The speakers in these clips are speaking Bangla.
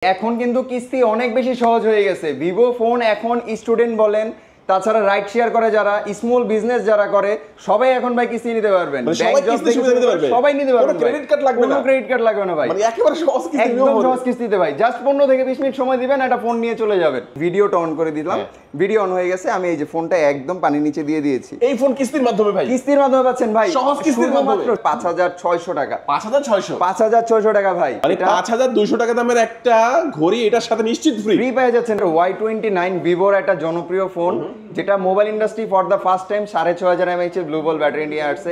এখন কিন্তু কিস্তি অনেক বেশি সহজ হয়ে গেছে। ভিভো ফোন এখন স্টুডেন্ট বলেন, তাছাড়া রাইড শেয়ার করে যারা, স্মল বিজনেস যারা করে, সবাই এখন ভাই কিস্তি নিতে পারবেন। সবাই নিতে পারবেন, ক্রেডিট কার্ড লাগবে না, ক্রেডিট কার্ড লাগবে না ভাই, মানে একেবারে সহজ কিস্তি, একদম সহজ কিস্তিতে ভাই। জাস্ট 15 থেকে 20 মিনিট সময় দিবেন, একটা ফোন নিয়ে চলে যাবেন। ভিডিওটা অন করে দিলাম, ভিডিও অন হয়ে গেছে। আমি এই যে ফোনটা একদম পানির নিচে দিয়ে দিয়েছি। এই ফোন কিস্তির মাধ্যমে ভাই, কিস্তির মাধ্যমে পাচ্ছেন ভাই, সহজ কিস্তির মাধ্যমে 5600 টাকা। 5600 টাকা ভাই, মানে 5200 টাকা দামের একটা ঘড়ি এটার সাথে নিশ্চিত ফ্রি পেয়ে যাচ্ছেন। Y29 ভিভোর একটা জনপ্রিয় ফোন, যেটা mobile industry for the first time 6500 mAh এর ব্লু বল ব্যাটারি নিয়ে আসছে।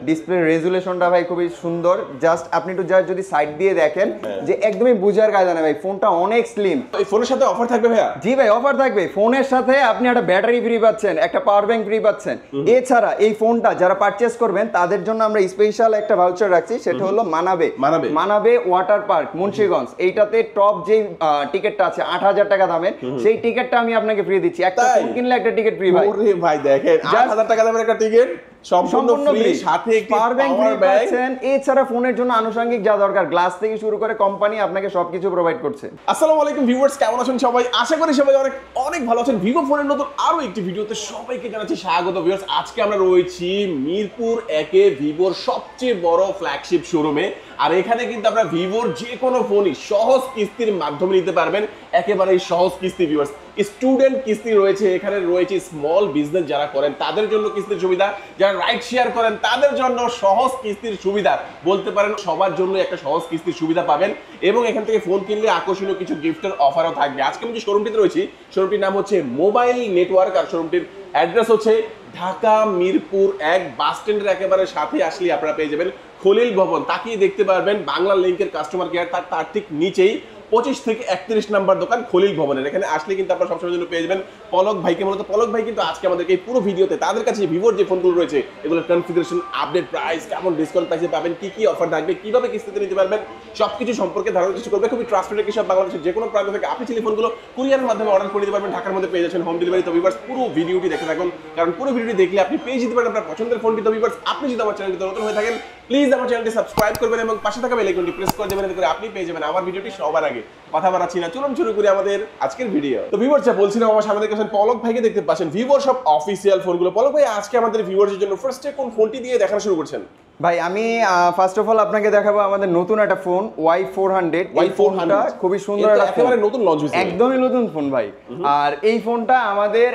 ডিসপ্লে রেজুলেশনটা ভাই খুবই সুন্দর। জাস্ট আপনি একটু যদি সাইড দিয়ে দেখেন, যে একদমই বুঝার কাজ না ভাই, ফোনটা অনেক স্লিম। এই ফোনের সাথে অফার থাকবে ভাইয়া? জি ভাই, অফার থাকবে। ফোনের সাথে আপনি একটা ব্যাটারি ফ্রি পাচ্ছেন, একটা পাওয়ার ব্যাংক ফ্রি পাচ্ছেন। এছাড়া এই ফোনটা যারা পারচেজ করবেন তাদের জন্য আমরা স্পেশাল একটা ভাউচার রাখছি, সেটা হলো মানাবে ওয়াটার পার্ক মুন্সিগঞ্জ। এইটাতে টপ যে টিকিটটা আছে 8000 টাকা দামের, সেই টিকিটটা আমি আপনাকে ফ্রি দিচ্ছি। একটা ফোন কিনলে একটা টিকিট ফ্রি ভাই। ওরে ভাই দেখেন, 8000 টাকা দামের একটা টিকিট সম্পূর্ণ ফ্রি, সাথে একটি পাওয়ার ব্যাংক পাচ্ছেন। এছাড়া ফোনের জন্য আনুষঙ্গিক যা দরকার, গ্লাস থেকে শুরু করে কোম্পানি আপনাকে সবকিছু প্রোভাইড করছে। আসসালামু আলাইকুম ভিউয়ার্স, কেমন আছেন সবাই? আশা করি সবাই অনেক অনেক ভালো আছেন। ভিভো ফোনের নতুন আরো একটি ভিডিওতে সবাইকে জানাচ্ছি স্বাগত। ভিউয়ার্স, আজকে আমরা রয়েছি মিরপুর 1-এ ভিভোর সবচেয়ে বড় ফ্ল্যাগশিপ শোরুমে। আর এখানে কিন্তু আপনারা ভিভোর যে কোনো ফোনই সহজ কিস্তির মাধ্যমে নিতে পারবেন, একেবারেই সহজ কিস্তি। ভিউয়ার্স, স্টুডেন্ট কিস্তি রয়েছে, এখানে রয়েছে স্মল বিজনেস যারা করেন তাদের জন্য কিস্তির সুবিধা, যারা রাইড শেয়ার করেন তাদের জন্য সহজ কিস্তির সুবিধা। বলতে পারেন সবার জন্য একটা সহজ কিস্তির সুবিধা পাবেন, এবং এখান থেকে ফোন কিনলে আকর্ষণীয় কিছু গিফটের অফারও থাকবে। আজকে আমি যে শোরুমটিতে রয়েছি, শোরুমটির নাম হচ্ছে মোবাইল নেটওয়ার্ক, আর শোরুমটির অ্যাড্রেস হচ্ছে ঢাকা মিরপুর 1 বাস স্ট্যান্ডের একেবারে সাথে আসলে আপনারা পেয়ে যাবেন খলিল ভবন। তাকিয়ে দেখতে পারবেন বাংলা লিংকের কাস্টমার কেয়ার, তার ঠিক নিচেই 25 থেকে 31 নাম্বার দোকান খলিল ভবনের। এখানে আসলে কিন্তু আপনারা সবসময় জন্য পেয়ে যাবেন পলক ভাইকে। মূলত পলক ভাই কিন্তু আজকে আমাদেরকে এই পুরো ভিডিওতে তাদের কাছে ভিভোর যে ফোনগুলো রয়েছে, এগুলোর কনফিগারেশন, আপডেট প্রাইস, কেমন ডিসকাউন্ট প্রাইসে পাবেন, কি কি অফার থাকবে, কিভাবে কিস্তিতে নিতে পারবেন, সবকিছু সম্পর্কে ধারণা কিছু করবে। খুবই ট্রাস্টেড একটি সব বাংলাদেশের যে কোনো প্রান্ত থেকে আপনি টেলিফোনগুলো কুরিয়ারের মাধ্যমে অর্ডার করে দিতে পারবেন। ঢাকার মধ্যে পেয়ে যাচ্ছেন হোম ডেলিভারি। তো ভিউয়ার্স, পুরো ভিডিওটি দেখতে থাকুন, কারণ পুরো ভিডিওটি দেখলে আপনি পেয়ে যেতে পারেন আপনার পছন্দের ফোনটি। তো ভিউয়ার্স, আপনি যদি আমার চ্যানেলটিতে নতুন হয়ে থাকেন, প্লিজ আমার চ্যানেলটি সাবস্ক্রাইব করবেন এবং পাশে থাকা বেল আইকনটি প্রেস করে দেবেন, এতে করে আপনি পেয়ে যাবেন আমার ভিডিওটি সবার আগে। কথা বাড়াচ্ছি না, চলুন শুরু করি আমাদের আজকের ভিডিও। তো ভিউয়ার্স, বলছিলাম আমার সামনে দেখছেন পলক ভাইকে দেখতে পাচ্ছেন, ভিভোর সব অফিসিয়াল ফোনগুলো। পলক ভাই, আজকে আমাদের ভিউয়ার্সের জন্য ফার্স্টে কোন ফোনটি দিয়ে দেখানো শুরু করছেন? ভাই আমি ফার্স্ট অফ অল আপনাকে দেখাবো আমাদের নতুন একটা ফোন Y400। এই ফোনটা খুবই সুন্দর, একেবারে নতুন লঞ্চ হয়েছে, একদমই নতুন ফোন ভাই। আর এই ফোনটা আমাদের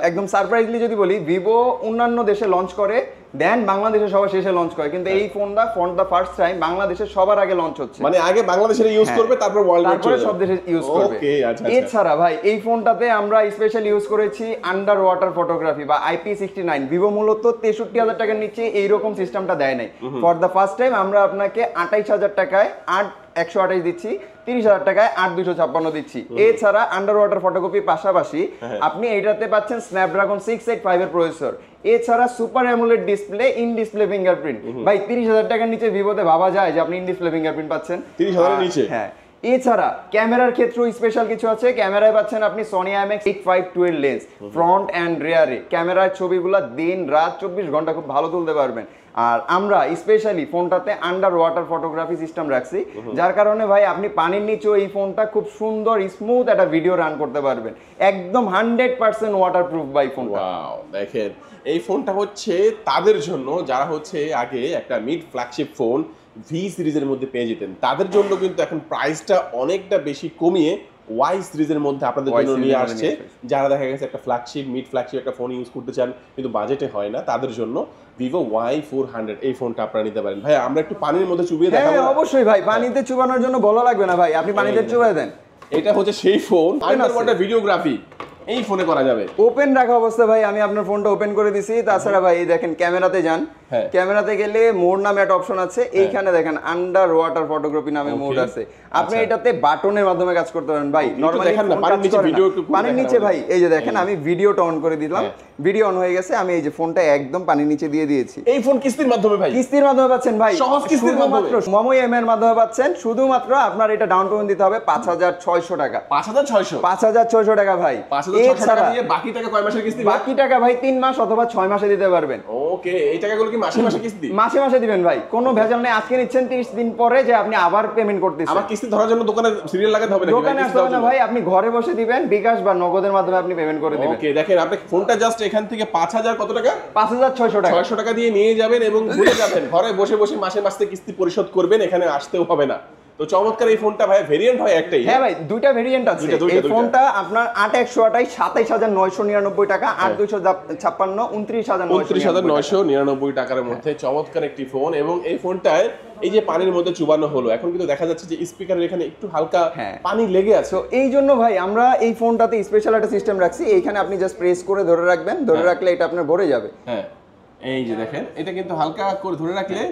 একদম সারপ্রাইজলি যদি বলি, ভিভো অন্যান্য দেশে লঞ্চ করে দেন, বাংলাদেশে সবার শেষে লঞ্চ করে, কিন্তু এই ফোনটা ফর দ্য ফার্স্ট টাইম বাংলাদেশে সবার আগে লঞ্চ হচ্ছে। মানে আগে বাংলাদেশের ইউজ করবে, তারপর ওয়ার্ল্ড সব দেশে ইউজ করবে। এছাড়া ভাই এই ফোনটাতে আমরা স্পেশাল ইউজ করেছি আন্ডার ওয়াটার ফটোগ্রাফি বা IP69। ভিভো মূলত 63,000 টাকার নিচে এইরকম সিস্টেমটা দেয় নাই। ফর দ্য ফার্স্ট টাইম আমরা আপনাকে 28,000 টাকায় 128 দিচ্ছি, 30,000 টাকায় 8256 দিচ্ছি। এছাড়া আন্ডার ওয়াটার ফটোকপির পাশাপাশি আপনি এইটাতে পাচ্ছেন স্ন্যাপড্রাগন 685 এর প্রসেসর। এছাড়া super AMOLED display, in display fingerprint. ভাই 30,000 টাকার নিচে ভিভোতে ভাবা যায় যে আপনি ইন ডিসপ্লে ফিঙ্গারপ্রিন্ট পাচ্ছেন 30,000 এর নিচে? হ্যাঁ। এছাড়া ক্যামেরার ক্ষেত্রেও স্পেশাল কিছু আছে। ক্যামেরায় পাচ্ছেন আপনি সনি IMX 852 এর লেন্স, ফ্রন্ট অ্যান্ড রিয়ারে। ক্যামেরার ছবিগুলো দিন রাত 24 ঘন্টা খুব ভালো তুলতে পারবেন। আর আমরা স্পেশালি ফোনটাতে আন্ডার ওয়াটার ফটোগ্রাফি সিস্টেম রাখছি, যার কারণে ভাই আপনি পানির নিচেও এই ফোনটা খুব সুন্দর স্মুথ একটা ভিডিও রান করতে পারবেন। একদম 100% ওয়াটারপ্রুফ ভাই ফোনটা। ওয়াও, দেখেন এই ফোনটা হচ্ছে তাদের জন্য যারা হচ্ছে আগে একটা মিড ফ্ল্যাগশিপ ফোন ভি সিরিজের মধ্যে পেয়ে যেতেন, তাদের জন্য কিন্তু এখন প্রাইসটা অনেকটা বেশি কমিয়ে ওয়াই সিরিজের মধ্যে আপনাদের জন্য নিয়ে আসছে। যারা দেখা গেছে একটা ফ্ল্যাগশিপ, মিড ফ্ল্যাগশিপ একটা ফোন ইউজ করতে চান কিন্তু বাজেটে হয় না, তাদের জন্য ভিভো Y400 এই ফোনটা আপনারা নিতে পারেন। ভাই আমরা একটু পানির মধ্যে চুবিয়ে দেখাবো? হ্যাঁ অবশ্যই ভাই, পানিতে চুবানোর জন্য বলা লাগবে না ভাই, আপনি পানিতে চুবিয়ে দেন। এটা হচ্ছে সেই ফোন, আন্ডার ওয়াটার ভিডিওগ্রাফি এই ফোনে করা যাবে। ওপেন রাখা অবস্থা ভাই আমি আপনার ফোনটা ওপেন করে দিছি। তাছাড়া ভাই দেখেন ক্যামেরাতে যান, ক্যামেরাতে গেলে মোড নামে একটা অপশন আছে, এইখানে দেখেন আন্ডার ওয়াটার ফটোগ্রাফি নামে মোড আছে। আপনি এটাতে বাটনের মাধ্যমে কাজ করতে পারেন ভাই। নরমালি দেখেন না পানির নিচে ভিডিও, পানির নিচে ভাই এই যে দেখেন আমি ভিডিওটা অন করে দিলাম, ভিডিও অন হয়ে গেছে। আমি এই যে ফোনটা একদম পানির নিচে দিয়ে দিয়েছি। এই ফোন কিস্তির মাধ্যমে ভাই, কিস্তির মাধ্যমে পাচ্ছেন ভাই, সহজ কিস্তির মাধ্যমে, মমো এর মাধ্যমে পাচ্ছেন। শুধুমাত্র আপনার এটা ডাউন পেমেন্ট দিতে হবে 5,600 টাকা। 5,600 টাকা ভাই। 5,600 টাকা দিয়ে বাকি টাকা কয় মাসের কিস্তি? বাকি টাকা ভাই 3 মাস অথবা 6 মাসে দিতে পারবেন। ওকে, এই টাকাগুলো কি মাসে মাসে কিস্তি? মাসে মাসে দিবেন ভাই, কোনো ভেজাল নেই। আজকে নিচ্ছেন 30 দিন পরে যে আপনি আবার পেমেন্ট করতেছেন। আমার কিস্তি ধরার জন্য দোকানে সিরিয়াল লাগাতে হবে নাকি? দোকানে আসতে হবে না ভাই, আপনি ঘরে বসে দিবেন, বিকাশ বা নগদের মাধ্যমে আপনি পেমেন্ট করে দিবেন। ওকে, দেখেন আপনি ফোনটা জাস্ট এখান থেকে 5000 কত টাকা? 5600 টাকা। 600 টাকা দিয়ে নিয়ে যাবেন এবং ভুলে যাবেন, ঘরে বসে বসে মাসে মাসে কিস্তি পরিশোধ করবেন, এখানে আসতেও হবে না। তো চমৎকার এই ফোনটা ভাই, ভেরিয়েন্ট হয় একটাই? হ্যাঁ ভাই, দুইটা ভেরিয়েন্ট আছে। এই ফোনটা আপনার 8128 27999 টাকা, 8256 29999 টাকার মধ্যে চমৎকার একটি ফোন। এবং এই ফোনটায় এই যে পানির মধ্যে চুবানো হলো, এখন কিন্তু দেখা যাচ্ছে যে স্পিকারের এখানে একটু হালকা পানি লেগে আছে। তো এই জন্য ভাই আমরা এই ফোনটাতে স্পেশাল একটা সিস্টেম রাখছি, এইখানে আপনি জাস্ট প্রেস করে ধরে রাখবেন, ধরে রাখলে এটা আপনার ভরে যাবে। হ্যাঁ, এই যে দেখেন, এটা কিন্তু হালকা করে ধরে রাখলে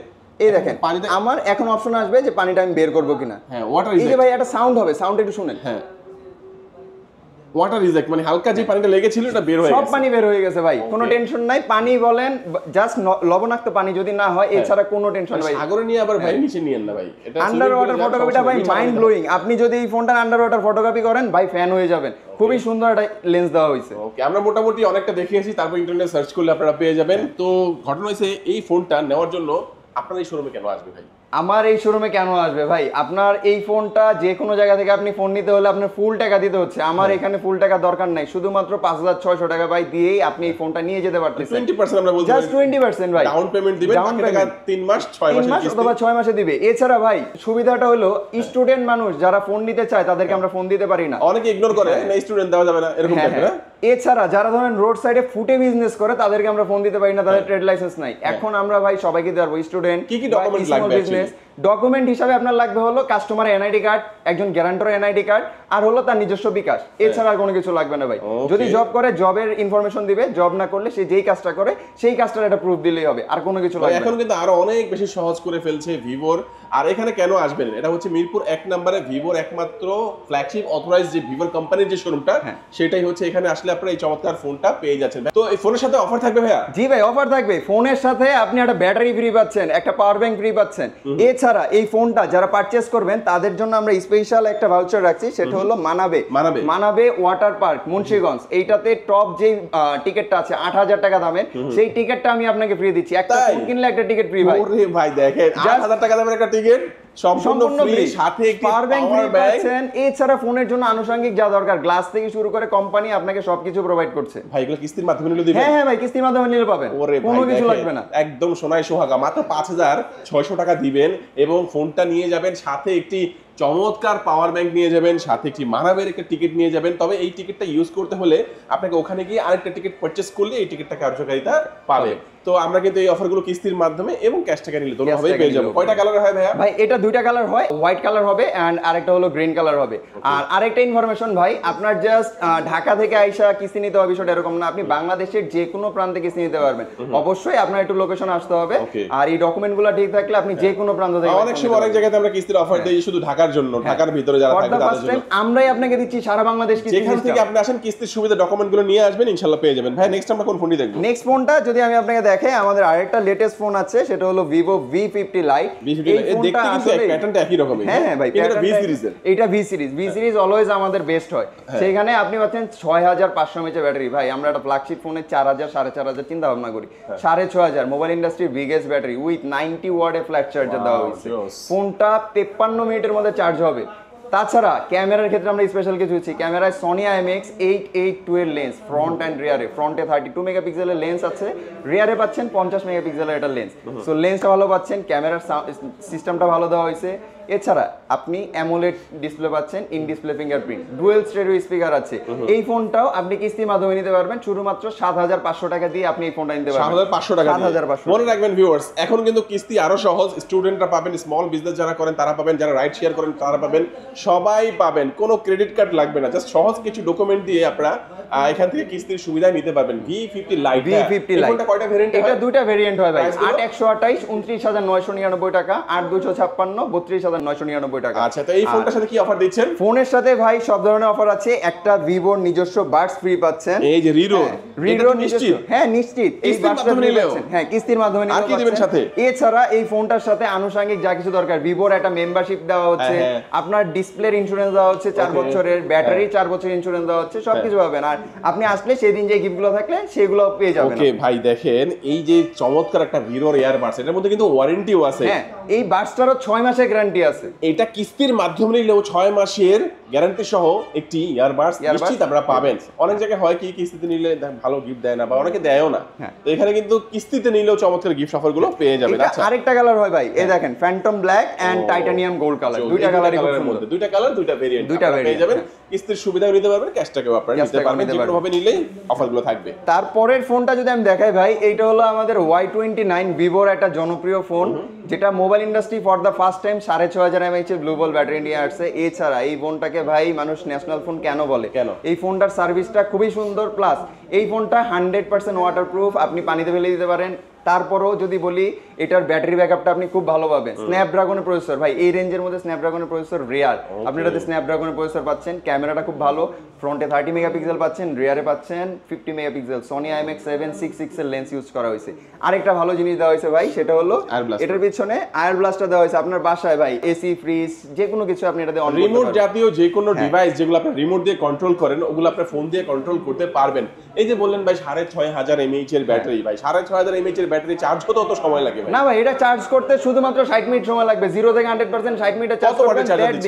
এই দেখেন পানিতে আমার এখন অপশন আসবে যে পানিটা আমি বের করব কিনা। হ্যাঁ, ওয়াটার এই যে ভাই একটা সাউন্ড হবে, সাউন্ড একটু শুনেন। হ্যাঁ, ওয়াটার রিজেক্ট, মানে হালকা যে পানিটা লেগেছিল এটা বের হয়ে গেছে, সব পানি বের হয়ে গেছে ভাই, কোনো টেনশন নাই। পানি বলেন জাস্ট লবণাক্ত পানি যদি না হয়, এছাড়া কোনো টেনশন ভাই। সাগরে নিয়ে আবার ভাই নিচে নিয়েন না ভাই, এটা আন্ডার ওয়াটার ফটোকপিটা ভাই মাইন্ড ব্লোয়িং। আপনি যদি এই ফোনটা আন্ডার ওয়াটার ফটোকপি করেন ভাই, ফ্যান হয়ে যাবেন। খুবই সুন্দর একটা লেন্স দেওয়া হয়েছে। ওকে, আমরা মোটামুটি অনেকটা দেখিয়েছি, তারপর ইন্টারনেট সার্চ করলে আপনারা পেয়ে যাবেন। তো ঘটনা হয়েছে, এই ফোনটা নেওয়ার জন্য আপনার এই শোরুমে কেন আসবে ভাই? আমার এই শোরুমে কেন আসবে ভাই, আপনার এই ফোনটা যে কোনো জায়গা থেকে আপনি ফোন নিতে হলে আপনার ফুল টাকা দিতে হচ্ছে। আমার এখানে ফুল টাকা দরকার নাই, শুধুমাত্র 5600 টাকা ভাই দিয়েই আপনি এই ফোনটা নিয়ে যেতে পারতেছেন। 20% আমরা বলতে জাস্ট 20% ভাই ডাউন পেমেন্ট দিবেন, বাকি টাকা 3 মাস 6 মাসের অথবা 6 মাসে দিবে। এছাড়া ভাই সুবিধাটা হলো স্টুডেন্ট মানুষ যারা ফোন নিতে চায় তাদেরকে আমরা ফোন দিতে পারি না, অনেকে ইগনোর করে, না স্টুডেন্ট দেওয়া যাবে না এরকম টাইপের। এছাড়া যারা ধরেন রোড সাইডে ফুটে বিজনেস করে তাদেরকে আমরা ফোন দিতে পারি না, তাদের ট্রেড লাইসেন্স নাই। এখন আমরা ভাই সবাইকে দেব স্টুডেন্ট। কি কি ডকুমেন্ট লাগবে? বিজনেস ডকুমেন্ট হিসাবে আপনার লাগবে হলো কাস্টমার এনআইডি কার্ড, একজন গ্যারান্টর এনআইডি কার্ড, আর হলো তার নিজস্ব বিকাশ। এছাড়া আর কোনো কিছু লাগবে না ভাই। যদি জব করে জবের ইনফরমেশন দিবে, জব না করলে সে যেই কাজটা করে সেই কাজটার একটা প্রুফ দিলেই হবে, আর কোনো কিছু লাগবে না। এখন কিন্তু আরো অনেক বেশি সহজ করে ফেলছে ভিভোর। আর এখানে কেন আসবেন, এটা হচ্ছে মিরপুর 1 নম্বরে ভিভোর একমাত্র ফ্ল্যাগশিপ অথরাইজড যে ভিভোর কোম্পানির যে শোরুমটা, সেটাই হচ্ছে এখানে আসলে আপনারা এই চমৎকার ফোনটা পেয়ে যাচ্ছেন। তো এই ফোনের সাথে অফার থাকবে ভাইয়া? জি ভাই, অফার থাকবে। ফোনের সাথে আপনি একটা ব্যাটারি ফ্রি পাচ্ছেন, একটা পাওয়ার ব্যাংক ফ্রি পাচ্ছেন। এছাড়া এই ফোনটা যারা পারচেজ করবেন তাদের জন্য আমরা স্পেশাল একটা ভাউচার রাখছি, সেটা হলো মানাবে ওয়াটার পার্ক মুন্সিগঞ্জ। এইটাতে টপ যে টিকিটটা আছে 8000 টাকা দামের, সেই টিকিটটা আমি আপনাকে ফ্রি দিচ্ছি। একটা ফোন কিনলে একটা টিকিট ফ্রি ভাই। ওরে ভাই দেখেন, 8000 টাকা দামের একটা টিকিট সম্পূর্ণ ফ্রি, সাথে একটি পাওয়ার ব্যাংক পাচ্ছেন। এছাড়া ফোনের জন্য আনুষঙ্গিক যা দরকার, গ্লাস থেকে শুরু করে কোম্পানি আপনাকে সবকিছু প্রোভাইড করছে। ভাই এগুলো কিস্তির মাধ্যমে নিলে দিবেন? হ্যাঁ ভাই, কিস্তির মাধ্যমে নিলে পাবেন, কোনো কিছু লাগবে না। একদম সোনায় সোহাগা, মাত্র 5600 টাকা দিবেন এবং ফোনটা নিয়ে যাবেন, সাথে একটি চমৎকার পাওয়ার ব্যাংক নিয়ে যাবেন, সাথে একটি মানাবের একটা টিকিট নিয়ে যাবেন। তবে এই টিকিটটা ইউজ করতে হলে আপনাকে ওখানে গিয়ে আরেকটা টিকিট পারচেজ করলে এই টিকিটটা কার্যকারিতা পাবে। তো আমরা কিন্তু এই অফারগুলো কিস্তির মাধ্যমে এবং ক্যাশ টাকা নিলে দুটোভাবেই পেয়ে যাবো। কয়টা কালার হয় ভাইয়া? ভাই এটা দুইটা কালার হয়, হোয়াইট কালার হবে এন্ড আরেকটা হলো গ্রিন কালার হবে। আর আরেকটা ইনফরমেশন ভাই, আপনার জাস্ট ঢাকা থেকে আইসা কিস্তি নিতে হবে বিষয়টা এরকম না, আপনি বাংলাদেশের যে কোনো প্রান্তে কিস্তি নিতে পারবেন। অবশ্যই আপনার একটু লোকেশন আসতে হবে, আর এই ডকুমেন্টগুলো ঠিক থাকলে আপনি যে কোনো প্রান্ত থেকে। অনেক সময় অনেক জায়গাতে আমরা কিস্তির অফার দেই শুধু ঢাকার জন্য, ঢাকার ভিতরে যারা থাকে তাদের জন্য আমরাই আপনাকে দিচ্ছি সারা বাংলাদেশ কিস্তি। যেখান থেকে আপনি আসেন কিস্তির সুবিধা ডকুমেন্টগুলো নিয়ে আসবেন, ইনশাআল্লাহ পেয়ে যাবেন। ভাই নেক্সট আমরা কোন ফোনটি দেখব? নেক্সট ফোনটা যদি আমি আপনাকে দেখাই, আমাদের আরেকটা লেটেস্ট ফোন আছে, সেটা হলো Vivo V50 Lite। এই ফোনটা আসলে প্যাটার্নটা একই রকমই। হ্যাঁ ভাই, এটা V সিরিজের। এটা V সিরিজ অলওয়েজ আমাদের বেস্ট হয়। সেখানে আপনি পাচ্ছেন 6500 mAh ব্যাটারি। ভাই আমরা একটা ফ্ল্যাগশিপ ফোনে 4000 4500 চিন্তা ভাবনা করি, 6500 মোবাইল ইন্ডাস্ট্রির বিগেস্ট ব্যাটারি উইথ 90 ওয়াটের ফ্ল্যাশ চার্জার দেওয়া হয়েছে। ফোনটা 53 মিনিটের মধ্যে চার্জ হবে। তাছাড়া ক্যামেরার ক্ষেত্রে আমরা স্পেশাল কিছু হচ্ছে, ক্যামেরায় Sony IMX 882 এর লেন্স, ফ্রন্ট এন্ড রিয়ারে। ফ্রন্টে 32 মেগাপিক্সেলের লেন্স আছে, রিয়ারে পাচ্ছেন 50 মেগাপিক্সেলের একটা লেন্স। সো লেন্সটা ভালো পাচ্ছেন, ক্যামেরার সিস্টেমটা ভালো দেওয়া হয়েছে। এছাড়া আপনি অ্যামোলেড ডিসপ্লে পাচ্ছেন, in display fingerprint, dual stereo speaker আছে। এই ফোনটাও আপনি কিস্তির মাধ্যমে নিতে পারবেন, শুধুমাত্র 7500 টাকা দিয়ে আপনি এই ফোনটা নিতে পারবেন। 7500 টাকা। 7500। মনে রাখবেন ভিউয়ার্স, এখন কিন্তু কিস্তি আরো সহজ। স্টুডেন্টরা পাবেন, স্মল বিজনেস যারা করেন তারা পাবেন, যারা রাইড শেয়ার করেন তারা পাবেন, সবাই পাবেন। কোনো ক্রেডিট কার্ড লাগবে না, জাস্ট সহজ কিছু ডকুমেন্ট দিয়ে আপনারা এখান থেকে কিস্তির সুবিধা নিতে পারবেন। V50 Lite। ফোনটা কয়টা ভেরিয়েন্ট হয়? এটা দুইটা ভেরিয়েন্ট হয় ভাই, 8128 29999 টাকা, 8256 32000 16,999 টাকা। আচ্ছা, তো এই ফোনটার সাথে কি অফার দিচ্ছেন? ফোনের সাথে ভাই সব ধরনের অফার আছে। একটা ভিভোর নিজস্ব বাডস ফ্রি পাচ্ছেন। এই যে রিরো নিশ্চিত, হ্যাঁ নিশ্চিত, এই বাডসটা নিলেও হ্যাঁ কিস্তির মাধ্যমে নিতে পারবেন। এছাড়া এই ফোনটার সাথে আনুষঙ্গিক যা কিছু দরকার, ভিভোর একটা মেম্বারশিপ দেওয়া হচ্ছে, আপনার ডিসপ্লের ইন্স্যুরেন্স দেওয়া হচ্ছে 4 বছরের, ব্যাটারি 4 বছরের ইন্স্যুরেন্স দেওয়া হচ্ছে, সবকিছু পাবেন। আর আপনি আসলে সেই দিন যে গিফটগুলো থাকলে সেগুলো পেয়ে যাবেন। ওকে ভাই, দেখেন এই যে চমৎকার একটা ভিভোর এয়ারবাডস, এটার মধ্যে কিন্তু ওয়ারেন্টিও আছে। হ্যাঁ, এই বাডসটারও 6 মাসের গ্যারান্টি আছে। এটা কিস্তির মাধ্যমে নিলেও 6 মাসের গ্যারান্টি সহ একটি ইয়ারবাডস নিশ্চিত আপনারা পাবেন। অনেক জায়গায় হয় কি কিস্তিতে নিলে ভালো গিফট দেয় না বা অনেকে দেয়ও না, তো এখানে কিন্তু কিস্তিতে নিলেও চমৎকার গিফট অফারগুলো পেয়ে যাবেন। আচ্ছা, আরেকটা কালার হয় ভাই, এই দেখেন phantom black and titanium gold colour, দুইটা কালারই খুব সুন্দর, দুইটা কালার দুইটা ভেরিয়েন্ট পেয়ে যাবেন। কিস্তির সুবিধাও নিতে পারবেন, ক্যাশটাকেও আপনারা নিতে পারবেন, যে কোনো ভাবে নিলেই অফারগুলো থাকবে। তারপরের ফোনটা যদি আমি দেখাই ভাই, এইটা হলো আমাদের Y29 ভিভোর একটা জনপ্রিয় ফোন, যেটা mobile industry for the first time 6500 mAh এর ব্লু বল ব্যাটারি নিয়ে আসছে। এছাড়া এই ফোনটাকে ভাই মানুষ ন্যাশনাল ফোন কেন বলে, এই ফোনটার সার্ভিসটা খুবই সুন্দর, প্লাস এই ফোনটা 100% ওয়াটারপ্রুফ, আপনি পানিতে ফেলে দিতে পারেন। তারপরেও যদি বলি, এটার ব্যাটারি ব্যাকআপটা আপনি খুব ভালো পাবেন। স্ন্যাপড্রাগনের প্রসেসর ভাই, এই রেঞ্জের মধ্যে স্ন্যাপড্রাগনের প্রসেসর রেয়ার, আপনি এটাতে স্ন্যাপড্রাগনের প্রসেসর পাচ্ছেন। ক্যামেরাটা খুব ভালো, ফ্রন্টে 30 মেগাপিক্সেল পাচ্ছেন, রিয়ারে পাচ্ছেন 50 মেগাপিক্সেল সনি IMX766 এর লেন্স ইউজ করা হয়েছে। আরেকটা ভালো জিনিস দেওয়া হয়েছে ভাই, সেটা হলো এটার পিছনে আয়ার ব্লাস্টার দেওয়া হয়েছে। আপনার বাসায় ভাই এসি, ফ্রিজ, যে কোনো কিছু আপনি এটাতে অন করতে পারবেন। রিমোট জাতীয় যে কোনো ডিভাইস যেগুলো আপনি রিমোট দিয়ে কন্ট্রোল করেন, ওগুলো আপনি ফোন দিয়ে কন্ট্রোল করতে পারবেন। এই যে বললেন ভাই 6500 mAh এর ব্যাটারি, ভাই 6500 mAh এর ব্যাটারি চার্জ করতে কত সময় লাগে ভাই? না ভাই, এটা চার্জ করতে শুধুমাত্র 60 মিনিট সময় লাগবে। 0 থেকে 100% 60 মিনিটে চার্জ করবেন।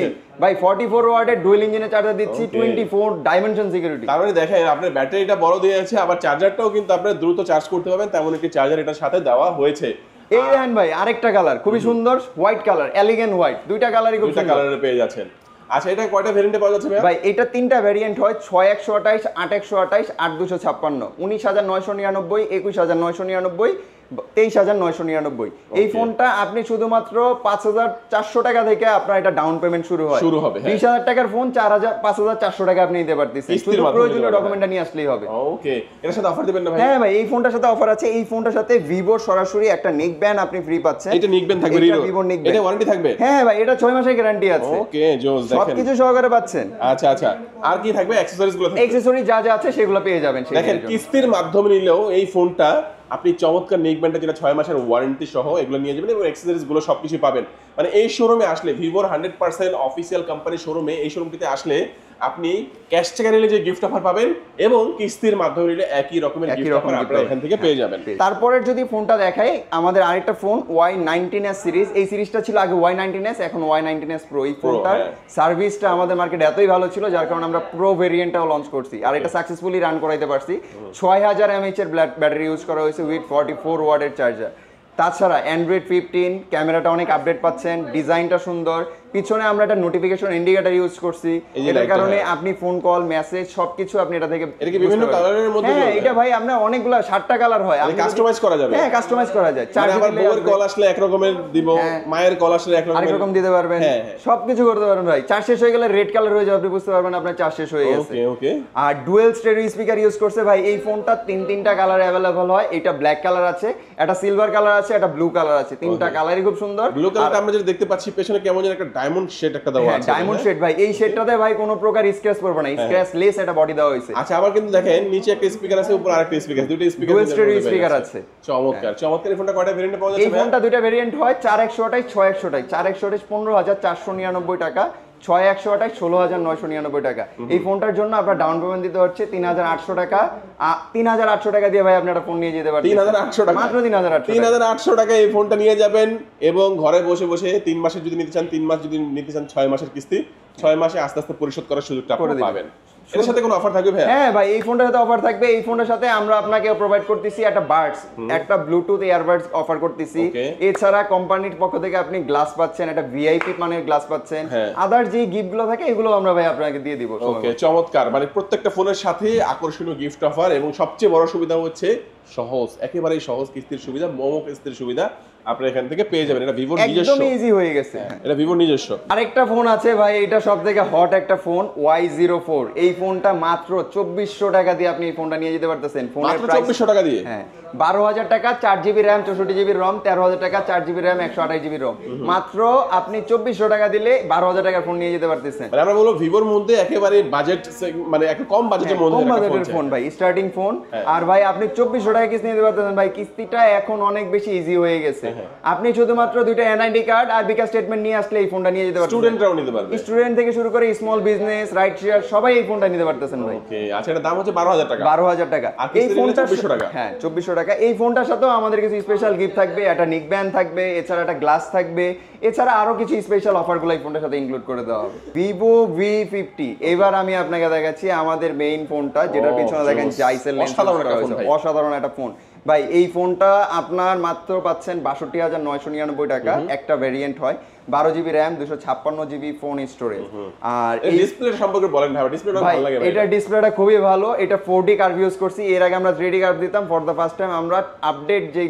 ভাই 44 ওয়াটের ডুয়াল ইঞ্জিনের চার্জার দিচ্ছি, 24 ডাইমেনশন সিকিউরিটি। তার মানে দেখেন আপনার ব্যাটারিটা বড় দিয়ে আছে, আবার চার্জারটাও কিন্তু আপনি দ্রুত চার্জ করতে পারবেন, তেমন একটি চার্জার এটার সাথে দেওয়া হয়েছে। এই দেখেন ভাই আরেকটা কালার খুবই সুন্দর, হোয়াইট কালার, এলিগেন্ট হোয়াইট, দুইটা কালারই খুব সুন্দর, কালারে পেয়ে যাচ্ছেন। আচ্ছা, এটা কয়টা ভেরিয়েন্টে পাওয়া যাচ্ছে ভাই? এটা তিনটা ভেরিয়েন্ট হয়, 6128, 8128, 8256, 19999, 21999, 23999। এই ফোনটা আপনি শুধুমাত্র 5400 টাকা থেকে আপনার এটা ডাউন পেমেন্ট শুরু হবে। 20000 টাকার ফোন 5400 টাকা আপনি নিতে পারতেছেন, শুধু প্রয়োজনীয় ডকুমেন্টটা নিয়ে আসলেই হবে। ওকে, এর সাথে অফার দিবেন না ভাই? হ্যাঁ ভাই, এই ফোনটার সাথে অফার আছে। এই ফোনটার সাথে ভিভো সরাসরি একটা নেক ব্যান্ড আপনি ফ্রি পাচ্ছেন। এটা নেক ব্যান্ড থাকবে, ভিভো নেক ব্যান্ড, এটা ওয়ারেন্টি থাকবে? হ্যাঁ ভাই, এটা 6 মাসের গ্যারান্টি আছে। ওকে, জোস, দেখেন সবকিছু সহকারে পাচ্ছেন। আচ্ছা আচ্ছা, আর কি থাকবে? অ্যাকসেসরিজ গুলো থাকবে, অ্যাকসেসরি যা যা আছে সেগুলো পেয়ে যাবেন। দেখেন কিস্তির মাধ্যমে নিলেও এই ফোনটা আপনি চমৎকার নেক ব্যান্ডটা, যেটা 6 মাসের ওয়ারেন্টি সহ, এগুলো নিয়ে যাবেন এবং অ্যাকসেসরিজ গুলো সবকিছু পাবেন। মানে এই শোরুমে আসলে, ভিভোর 100% অফিসিয়াল কোম্পানি শোরুমে, এই শোরুমটিতে আসলে আপনি ক্যাশ টাকা নিলে যে গিফট অফার পাবেন এবং কিস্তির মাধ্যমে নিলে একই রকমের গিফট অফার আপনারা এখান থেকে পেয়ে যাবেন। তারপরে যদি ফোনটা দেখাই, আমাদের আরেকটা ফোন Y19s সিরিজ। এই সিরিজটা ছিল আগে Y19s, এখন Y19s Pro। এই ফোনটার সার্ভিসটা আমাদের মার্কেটে এতই ভালো ছিল, যার কারণে আমরা প্রো ভেরিয়েন্টটাও লঞ্চ করছি, আর এটা সাকসেসফুলি রান করাইতে পারছি। 6000 mAh এর ব্যাটারি ইউজ করা হয়েছে উইথ 44 ওয়াটের চার্জার। তাছাড়া অ্যান্ড্রয়েড 15, ক্যামেরাটা অনেক আপডেট পাচ্ছেন, ডিজাইনটা সুন্দর, পিছনে আমরা একটা নোটিফিকেশন ইন্ডিকেটর ইউজ করছি, এটার কারণে আপনি ফোন কল, মেসেজ সবকিছু আপনি এটা থেকে, এটা কি বিভিন্ন কালারের মধ্যে? হ্যাঁ, এটা ভাই আপনার অনেকগুলো 60টা কালার হয়, আপনি কাস্টমাইজ করা যাবে। হ্যাঁ, কাস্টমাইজ করা যায়। মানে আমার বউয়ের কল আসলে এক রকমের দিব, মায়ের কল আসলে এক রকম দিতে পারবেন, সবকিছু করতে পারবেন ভাই। চার্জ শেষ হয়ে গেলে রেড কালার হয়ে যাবে, আপনি বুঝতে পারবেন আপনার চার্জ শেষ হয়ে গেছে। ওকে ওকে। আর ডুয়াল স্টেরিও স্পিকার ইউজ করছে ভাই। এই ফোনটা তিনটা কালারে अवेलेबल হয়। এটা ব্ল্যাক কালার আছে, এটা সিলভার কালার আছে, এটা ব্লু কালার আছে, তিনটা কালারই খুব সুন্দর। ব্লু কালারটা আমরা যেটা দেখতে পাচ্ছি পেছনে কেমন যেন একটা ডায়মন্ড শেড একটা দেওয়া আছে। ডায়মন্ড শেড ভাই, এই শেডটাতে ভাই কোনো প্রকার স্ক্র্যাচ পড়বে না, স্ক্র্যাচ লেস একটা বডি দেওয়া হয়েছে। আচ্ছা, আবার কিন্তু দেখেন নিচে একটা স্পিকার আছে, উপরে আরেকটা স্পিকার, দুটো স্পিকার, ডুয়াল স্টেরিও স্পিকার আছে। চমৎকার চমৎকার। এই ফোনটা কয়টা ভেরিয়েন্টে পাওয়া যাচ্ছে? এই ফোনটা দুইটা ভেরিয়েন্ট হয়, 4128, 6128। 4128 15499 টাকা, 6128 16999 টাকা। এই ফোনটার জন্য আপনার ডাউন পেমেন্ট দিতে হচ্ছে 3800 টাকা। 3800 টাকা দিয়ে ভাই আপনি একটা ফোন নিয়ে যেতে পারবেন। 3800 টাকা, মাত্র 3800 3800 টাকা এই ফোনটা নিয়ে যাবেন এবং ঘরে বসে বসে 3 মাসের যদি নিতে চান 3 মাস, যদি নিতে চান 6 মাসের কিস্তি 6 মাসে আস্তে আস্তে পরিশোধ করার সুযোগটা আপনি পাবেন। এর সাথে কোনো অফার থাকবে ভাই? হ্যাঁ ভাই, এই ফোনটার সাথে অফার থাকবে। এই ফোনটার সাথে আমরা আপনাকে প্রোভাইড করতেছি একটা বাডস, একটা ব্লুটুথ ইয়ারবাডস অফার করতেছি। এছাড়া কোম্পানির পক্ষ থেকে আপনি গ্লাস পাচ্ছেন, একটা ভিআইপি মানের গ্লাস পাচ্ছেন। আদার যে গিফট গুলো থাকে এগুলো আমরা ভাই আপনাকে দিয়ে দিব। ওকে, চমৎকার। মানে প্রত্যেকটা ফোনের সাথে আকর্ষণীয় গিফট অফার এবং সবচেয়ে বড় সুবিধা হচ্ছে সহজ, একেবারেই সহজ কিস্তির সুবিধা, মোমো কিস্তির সুবিধা। আপনি এখান থেকে পেয়ে যাবেন। এটা ভিভোর নিজস্ব, একদম ইজি হয়ে গেছে। এটা ভিভোর নিজস্ব। আরেকটা ফোন আছে ভাই, এটা সবথেকে হট একটা ফোন Y04। এই ফোনটা মাত্র 2400 টাকা দিয়ে আপনি এই ফোনটা নিয়ে যেতে পারতেছেন। ফোনের মাত্র প্রাইস 2400 টাকা দিয়ে? হ্যাঁ, 12000 টাকা 4GB RAM 64GB ROM, 13000 টাকা 4GB RAM 128GB ROM। মাত্র আপনি 2400 টাকা দিলে 12000 টাকার ফোন নিয়ে যেতে পারতেছেন। মানে আমরা বলবো ভিভোর মধ্যে একেবারে বাজেট, মানে একটা কম বাজেটের মধ্যে কম বাজেটের ফোন ভাই, স্টার্টিং ফোন। আর ভাই আপনি 2400 টাকা কিস্তি নিতে পারতেছেন ভাই। কিস্তিটা এখন অনেক বেশি ইজি হয়ে গেছে। আপনি শুধুমাত্র দুইটা এনআইডি কার্ড আর বিকাশ স্টেটমেন্ট নিয়ে আসলে এই ফোনটা নিয়ে যেতে পারবেন। স্টুডেন্টরাও নিতে পারবে, স্টুডেন্ট থেকে শুরু করে স্মল বিজনেস, রাইড শেয়ার সবাই এই ফোনটা নিতে পারতেছেন ভাই। ওকে, আচ্ছা এটার দাম হচ্ছে 12000 টাকা। 12000 টাকা। এই ফোনটা 2400 টাকা। হ্যাঁ 2400 টাকা। এই ফোনটার সাথেও আমাদের কিছু স্পেশাল গিফট থাকবে, একটা নিক ব্যান্ড থাকবে, এছাড়া একটা গ্লাস থাকবে, এছাড়া আরো কিছু স্পেশাল অফারগুলো এই ফোনটার সাথে ইনক্লুড করে দেওয়া হবে। Vivo V50। এবার আমি আপনাকে দেখাচ্ছি আমাদের মেইন ফোনটা, যেটার পিছনে দেখেন জাইসেল লেন্স ইউজ করা হয়েছে। অসাধারণ একটা ফোন ভাই। এই ফোনটা আপনার মাত্র পাচ্ছেন 62999 টাকা। একটা ভেরিয়েন্ট হয়, 12GB RAM 256GB phone storage. আর এই ডিসপ্লে সম্পর্কে বলেন ভাই, ডিসপ্লেটা ভালো লাগে ভাই। এটা ডিসপ্লেটা খুবই ভালো। এটা 4D কার্ভ ইউজ করছি। এর আগে আমরা 3D কার্ভ দিতাম, ফর দ্য ফার্স্ট টাইম আমরা আপডেট যে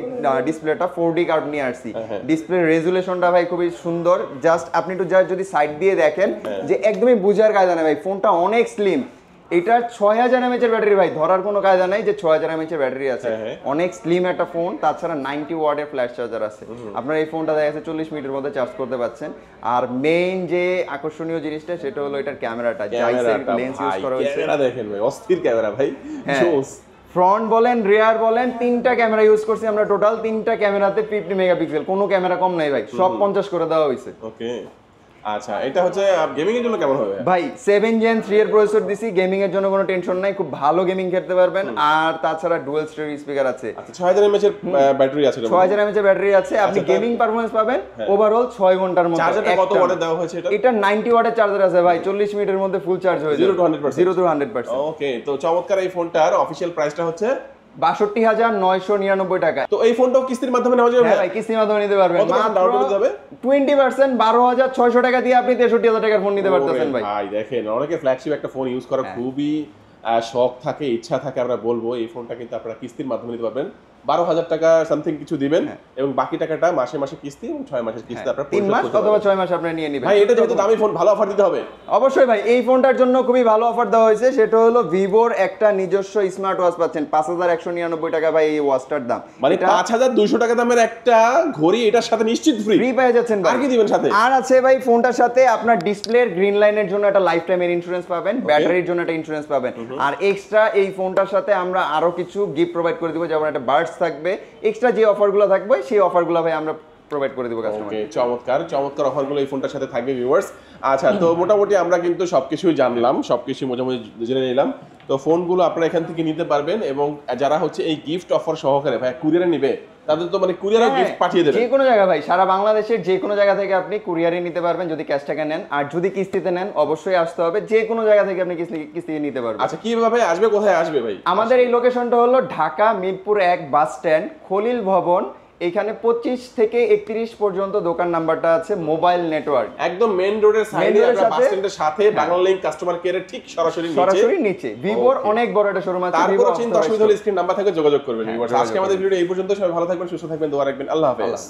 ডিসপ্লেটা 4D কার্ভ নিয়ে আসছি। ডিসপ্লে রেজুলেশনটা ভাই খুবই সুন্দর। জাস্ট আপনি একটু যদি সাইড দিয়ে দেখেন যে একদমই বুঝার কায়দা নেই ভাই, ফোনটা অনেক স্লিম। এটা 6000 mAh এর ব্যাটারি ভাই, ধরার কোনো কায়দা নাই যে 6000 mAh এর ব্যাটারি আছে। অনেক স্লিম একটা ফোন। তাছাড়া 90 ওয়াটের ফ্ল্যাশ চার্জার আছে। আপনার এই ফোনটা দেখা যাচ্ছে 40 মিনিটের মধ্যে চার্জ করতে পারছেন। আর মেইন যে আকর্ষণীয় জিনিসটা সেটা হলো এটার ক্যামেরাটা, জাইসের লেন্স ইউজ করা হয়েছে। ক্যামেরা দেখেন ভাই, অস্থির ক্যামেরা ভাই। ফ্রন্ট বলেন, রিয়ার বলেন, 3টা ক্যামেরা ইউজ করছি আমরা টোটাল। 3টা ক্যামেরাতে 50 মেগাপিক্সেল, কোনো ক্যামেরা কম নাই ভাই, সব 50 করে দেওয়া হয়েছে। ওকে, আচ্ছা এটা হচ্ছে গেমিং এর জন্য কেমন হবে ভাই? 7 Gen 3 এর প্রসেসর দিছি, গেমিং এর জন্য কোনো টেনশন নাই, খুব ভালো গেমিং খেলতে পারবেন। আর তাছাড়া ডুয়াল স্টেরিও স্পিকার আছে। আচ্ছা 6000 mAh এর ব্যাটারি আছে, 6000 mAh এর ব্যাটারি আছে। আপনি গেমিং পারফরম্যান্স পাবেন ওভারঅল 6 ঘন্টার মধ্যে। চার্জারটা কত ওয়াটের দেওয়া হয়েছে এটা? এটা 90 ওয়াটের চার্জার আছে ভাই, 40 মিনিটের মধ্যে ফুল চার্জ হয়ে যাবে 0 to 100%। ওকে, তো চমৎকার। এই ফোনটার অফিশিয়াল প্রাইসটা হচ্ছে 62999 টাকা। তো এই ফোনটাও কিস্তির মাধ্যমে নেওয়া যাবে? হ্যাঁ ভাই, কিস্তির মাধ্যমে নিতে পারবেন। ডাউন পেমেন্ট হবে 20%, 12600 টাকা দিয়ে আপনি 63000 টাকার ফোন নিতে পারতেছেন ভাই। ভাই দেখেন, অনেকে ফ্ল্যাগশিপ একটা ফোন ইউজ করা খুবই শখ থাকে, ইচ্ছা থাকে। আমরা বলবো এই ফোনটা কিন্তু আপনারা কিস্তির মাধ্যমে নিতে পারবেন। 12000 টাকা সামথিং কিছু দিবেন এবং বাকি টাকাটা মাসে মাসে কিস্তি এবং 6 মাসের কিস্তি আপনারা 3 মাস অথবা 6 মাস আপনি নিয়ে নেবেন। ভাই এটা যেহেতু দামি ফোন, ভালো অফার দিতে হবে। অবশ্যই ভাই, এই ফোনটার জন্য খুবই ভালো অফার দেওয়া হয়েছে। সেটা হলো ভিভোর একটা নিজস্ব স্মার্ট ওয়াচ পাচ্ছেন 5199 টাকা ভাই এই ওয়াচটার দাম। মানে 5200 টাকা দামের একটা ঘড়ি এটার সাথে নিশ্চিত ফ্রি পেয়ে যাচ্ছেন ভাই। আর কি দিবেন সাথে? আর আছে ভাই ফোনটার সাথে আপনার ডিসপ্লের গ্রিন লাইনের জন্য একটা লাইফ টাইমের ইন্স্যুরেন্স পাবেন, ব্যাটারির জন্য একটা ইন্স্যুরেন্স পাবেন। আর এক্সট্রা এই ফোনটার সাথে আমরা আরো কিছু গিফট প্রোভাইড করে দিব, যেমন একটা বার্ডস থাকবে। এক্সট্রা যে অফারগুলো থাকবে সেই অফারগুলো ভাই আমরা প্রোভাইড করে দিব কাস্টমারকে। ওকে, চমৎকার চমৎকার অফারগুলো এই ফোনটার সাথে থাকবে ভিউয়ার্স। আচ্ছা, তো মোটামুটি আমরা কিন্তু সবকিছুই জানলাম, সবকিছু মোটামুটি জেনে নিলাম। তো ফোনগুলো আপনারা এখান থেকে নিতে পারবেন এবং যারা হচ্ছে এই গিফট অফার সহকারে ভাই কুরিয়ারে নিবে তাদের তো মানে কুরিয়ারে গিফট পাঠিয়ে দেবেন। যে কোনো জায়গা ভাই, সারা বাংলাদেশের যে কোনো জায়গা থেকে আপনি কুরিয়ারে নিতে পারবেন যদি ক্যাশ টাকা নেন। আর যদি কিস্তিতে নেন অবশ্যই আসতে হবে, যে কোনো জায়গা থেকে আপনি কিস্তিতে নিতে পারবেন। আচ্ছা, কিভাবে আসবে, কোথায় আসবে ভাই? আমাদের এই লোকেশনটা হলো ঢাকা মিরপুর 1 বাস স্ট্যান্ড, খলিল ভবন। এখানে 25 থেকে 31 পর্যন্ত দোকান নাম্বারটা আছে। মোবাইল নেটওয়ার্ক একদম মেইন রোডের সাইডে, আপনার বাস স্ট্যান্ডের সাথে বাংলা লিংক কাস্টমার কেয়ারের ঠিক সরাসরি নিচে ভিভোর অনেক বড় একটা শোরুম আছে। তারপর চিন্তা অসুবিধা হলে স্ক্রিন নাম্বার থেকে যোগাযোগ করবেন। আজকে আমাদের ভিডিও এই পর্যন্ত। সবাই ভালো থাকবেন, সুস্থ থাকবেন, দোয়া রাখবেন। আল্লাহ হাফেজ।